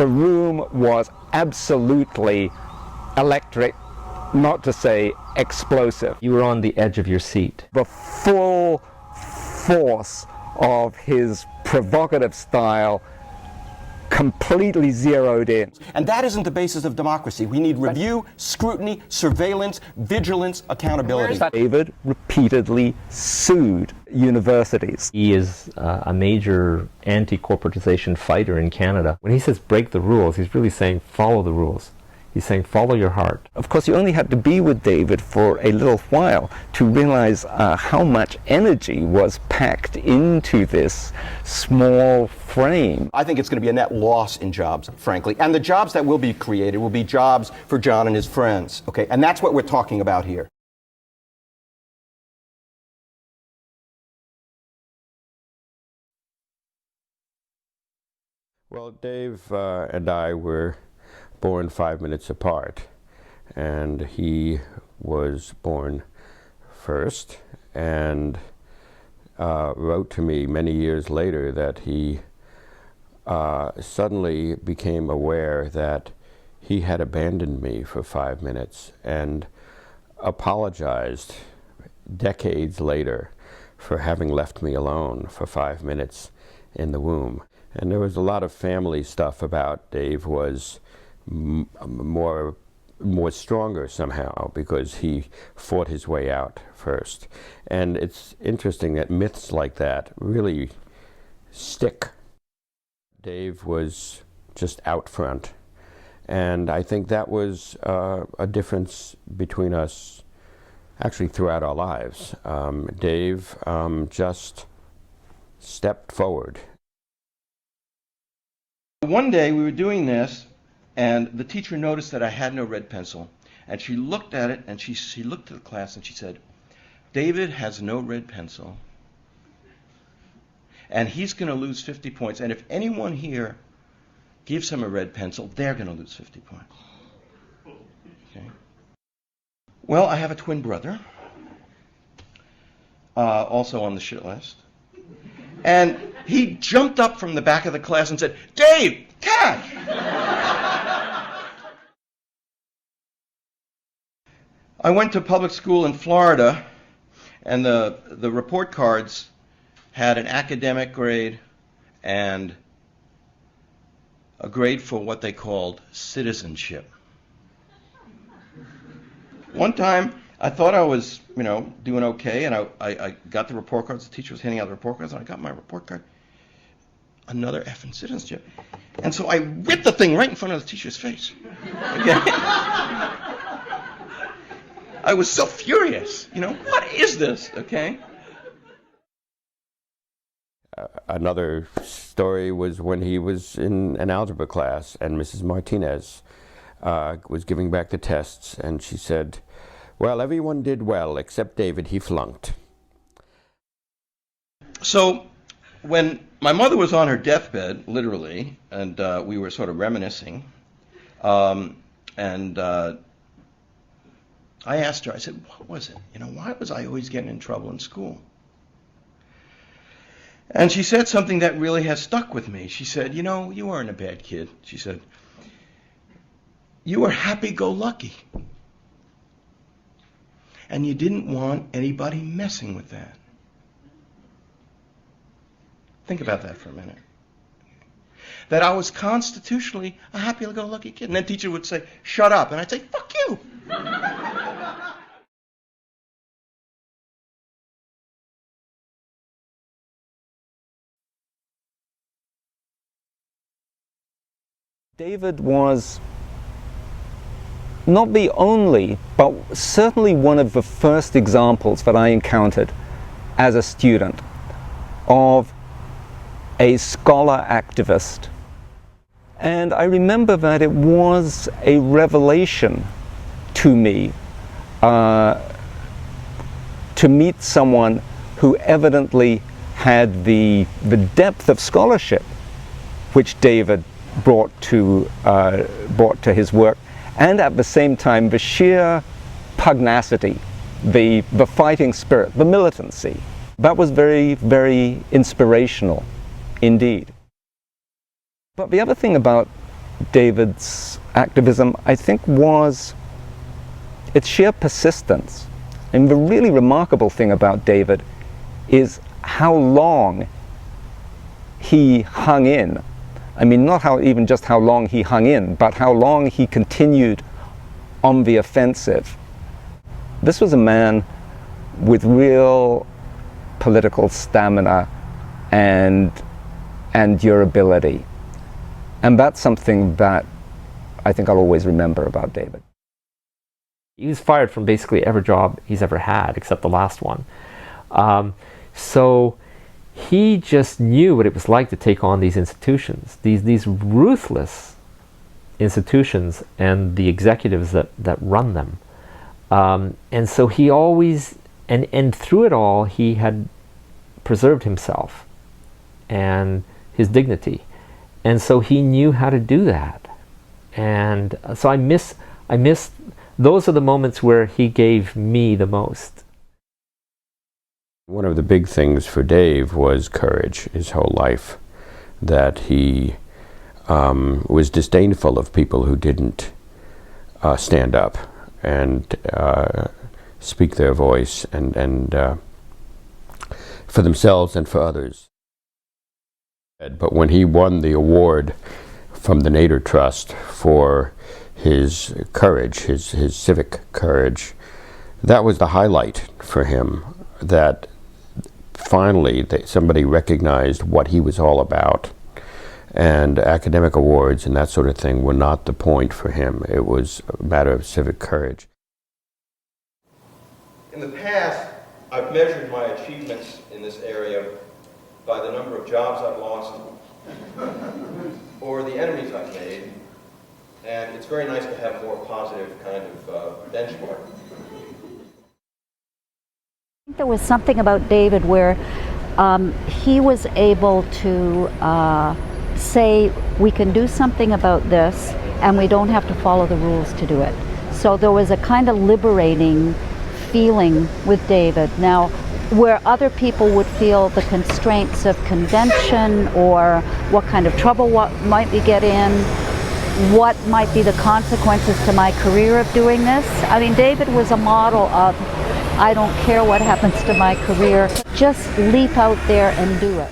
the room was absolutely electric, not to say explosive. You were on the edge of your seat. The full force of his provocative style completely zeroed in. And that isn't the basis of democracy. We need review, scrutiny, surveillance, vigilance, accountability. David repeatedly sued universities. He is a major anti-corporatization fighter in Canada. When he says break the rules, he's really saying follow the rules. He's saying follow your heart. Of course, you only had to be with David for a little while to realize how much energy was packed into this small frame. I think it's going to be a net loss in jobs, frankly. And the jobs that will be created will be jobs for John and his friends. Okay, and that's what we're talking about here. Well, Dave and I were born 5 minutes apart, and he was born first and wrote to me many years later that he suddenly became aware that he had abandoned me for 5 minutes and apologized decades later for having left me alone for 5 minutes in the womb. And there was a lot of family stuff about Dave was more stronger somehow because he fought his way out first. And it's interesting that myths like that really stick. Dave was just out front, and I think that was a difference between us actually throughout our lives. Dave just stepped forward. One day we were doing this, and the teacher noticed that I had no red pencil, and she looked at it, and she looked at the class and she said, David has no red pencil, and he's going to lose 50 points, and if anyone here gives him a red pencil, they're going to lose 50 points. Okay. Well, I have a twin brother, also on the shit list, and he jumped up from the back of the class and said, Dave, catch! I went to public school in Florida, and the report cards had an academic grade and a grade for what they called citizenship. One time, I thought I was, doing okay, and I got the report cards. The teacher was handing out the report cards, and I got my report card. Another F in citizenship. And so I ripped the thing right in front of the teacher's face. Okay? I was so furious. What is this? Okay? Another story was when he was in an algebra class, and Mrs. Martinez was giving back the tests, and she said, well, everyone did well except David, he flunked. So when my mother was on her deathbed, literally, and we were sort of reminiscing, and I asked her, I said, what was it? Why was I always getting in trouble in school? And she said something that really has stuck with me. She said, you weren't a bad kid. She said, you were happy-go-lucky. And you didn't want anybody messing with that. Think about that for a minute. That I was constitutionally a happy-go-lucky kid. And then teacher would say, shut up. And I'd say, fuck you. David was not the only, but certainly one of the first examples that I encountered as a student of a scholar activist. And I remember that it was a revelation to me to meet someone who evidently had the depth of scholarship which David brought to his work, and at the same time the sheer pugnacity, the fighting spirit, the militancy. That was very, very inspirational indeed. But the other thing about David's activism, I think, was its sheer persistence. And the really remarkable thing about David is how long he hung in. I mean, not even just how long he hung in, but how long he continued on the offensive. This was a man with real political stamina and durability. And that's something that I think I'll always remember about David. He was fired from basically every job he's ever had, except the last one. So he just knew what it was like to take on these institutions, these ruthless institutions and the executives that run them. And so he always, and through it all, he had preserved himself and his dignity. And so he knew how to do that. And so I miss, those are the moments where he gave me the most. One of the big things for Dave was courage his whole life, that he was disdainful of people who didn't stand up and speak their voice and for themselves and for others. But when he won the award from the Nader Trust for his courage, his civic courage, that was the highlight for him, that finally somebody recognized what he was all about. And academic awards and that sort of thing were not the point for him. It was a matter of civic courage. In the past, I've measured my achievements in this area by the number of jobs I've lost or the enemies I've made, and it's very nice to have a more positive kind of benchmark. I think there was something about David where he was able to say, we can do something about this and we don't have to follow the rules to do it. So there was a kind of liberating feeling with David. Now, where other people would feel the constraints of convention or what kind of trouble might we get in, what might be the consequences to my career of doing this. I mean, David was a model of, I don't care what happens to my career, just leap out there and do it.